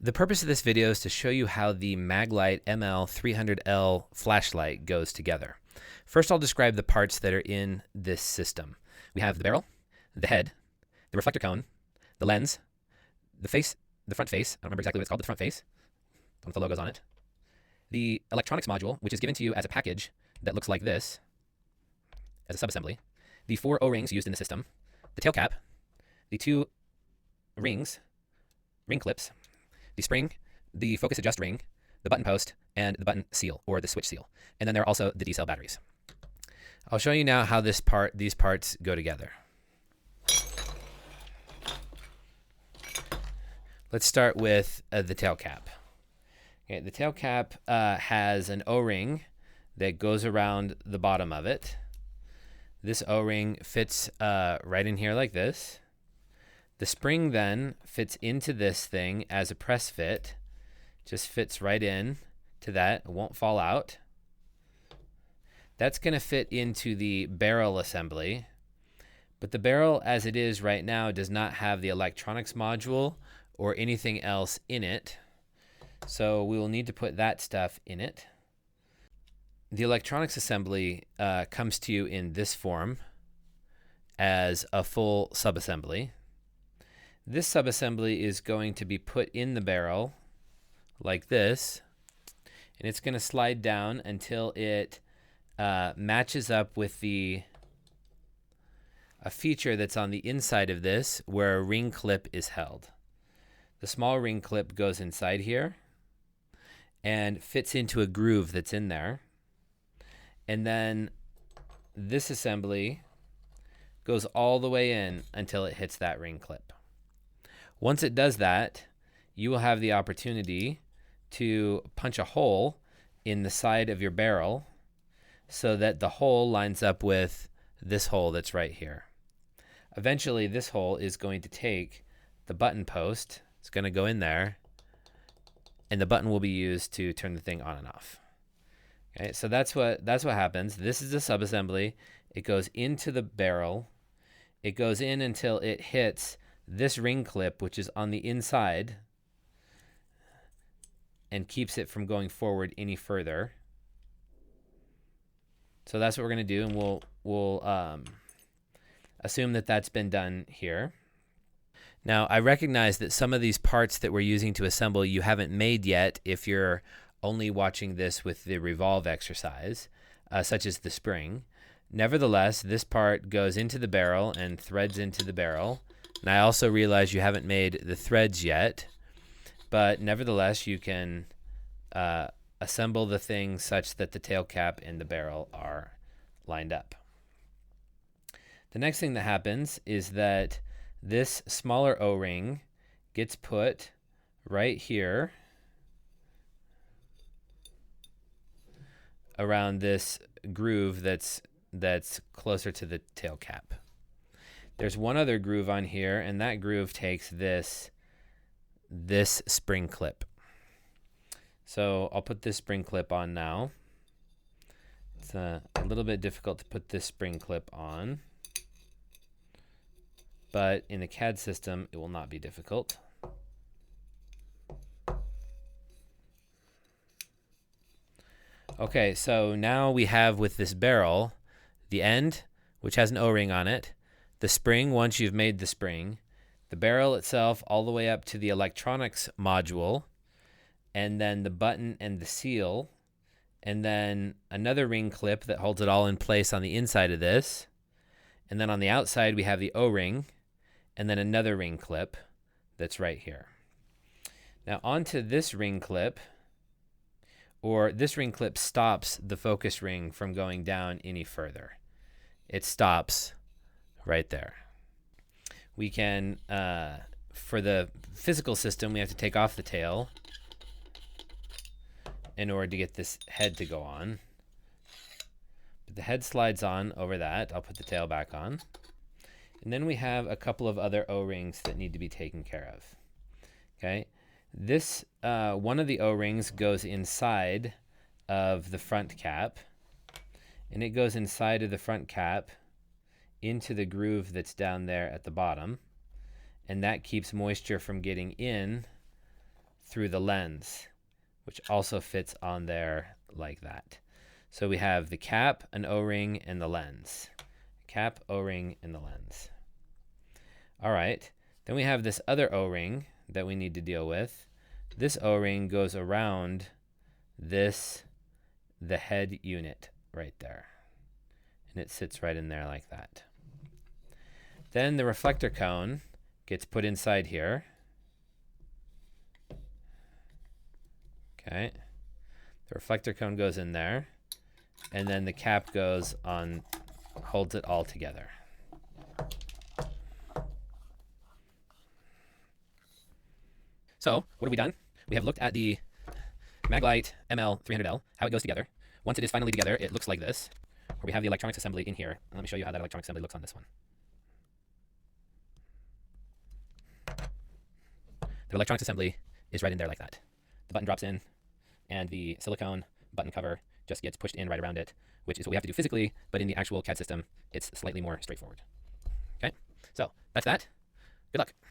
The purpose of this video is to show you how the Maglite ML300L flashlight goes together. First, I'll describe the parts that are in this system. We have the barrel, the head, the reflector cone, the lens, the face, the front face. I don't remember exactly what it's called, the front face. Don't know if the logo's on it. The electronics module, which is given to you as a package that looks like this, as a subassembly. The 4 O-rings used in the system, the tail cap, the 2 rings, ring clips, the spring, the focus adjust ring, the button post, and the button seal, or the switch seal. And then there are also the D-cell batteries. I'll show you now how these parts go together. Let's start with the tail cap. Okay, the tail cap has an O-ring that goes around the bottom of it. This O-ring fits right in here like this. The spring then fits into this thing as a press fit. Just fits right in to that. It won't fall out. That's going to fit into the barrel assembly. But the barrel as it is right now does not have the electronics module or anything else in it. So we will need to put that stuff in it. The electronics assembly comes to you in this form as a full subassembly. This subassembly is going to be put in the barrel like this, and it's going to slide down until it matches up with a feature that's on the inside of this where a ring clip is held. The small ring clip goes inside here and fits into a groove that's in there. And then this assembly goes all the way in until it hits that ring clip. Once it does that, you will have the opportunity to punch a hole in the side of your barrel so that the hole lines up with this hole that's right here. Eventually, this hole is going to take the button post. It's going to go in there, and the button will be used to turn the thing on and off. Okay, so that's what happens. This is a subassembly. It goes into the barrel. It goes in until it hits this ring clip, which is on the inside, and keeps it from going forward any further. So that's what we're going to do, and we'll assume that that's been done here. Now, I recognize that some of these parts that we're using to assemble you haven't made yet if you're only watching this with the revolve exercise, such as the spring. Nevertheless, this part goes into the barrel and threads into the barrel. And I also realize you haven't made the threads yet, but nevertheless, you can assemble the thing such that the tail cap and the barrel are lined up. The next thing that happens is that this smaller O-ring gets put right here around this groove that's closer to the tail cap. There's one other groove on here, and that groove takes this spring clip. So I'll put this spring clip on now. It's a little bit difficult to put this spring clip on, but in the CAD system, it will not be difficult. Okay, so now we have with this barrel, the end, which has an O-ring on it, the spring once you've made the spring, the barrel itself all the way up to the electronics module, and then the button and the seal, and then another ring clip that holds it all in place on the inside of this, and then on the outside we have the O-ring, and then another ring clip that's right here. Now onto this ring clip, or this ring clip stops the focus ring from going down any further. It stops right there. We can, for the physical system, we have to take off the tail in order to get this head to go on. But the head slides on over that. I'll put the tail back on. And then we have a couple of other O-rings that need to be taken care of. Okay, this one of the O-rings goes inside of the front cap, and it goes inside of the front cap into the groove that's down there at the bottom, and that keeps moisture from getting in through the lens, which also fits on there like that. So we have the cap, an O-ring, and the lens. Cap, O-ring, and the lens. All right, then we have this other O-ring that we need to deal with. This O-ring goes around the head unit right there. And it sits right in there like that. Then the reflector cone gets put inside here. Okay. The reflector cone goes in there. And then the cap goes on, holds it all together. So, what have we done? We have looked at the Maglite ML300L, how it goes together. Once it is finally together, it looks like this, where we have the electronics assembly in here. And let me show you how that electronics assembly looks on this one. The electronics assembly is right in there like that. The button drops in, and the silicone button cover just gets pushed in right around it, which is what we have to do physically, but in the actual CAD system, it's slightly more straightforward. Okay, so that's that. Good luck.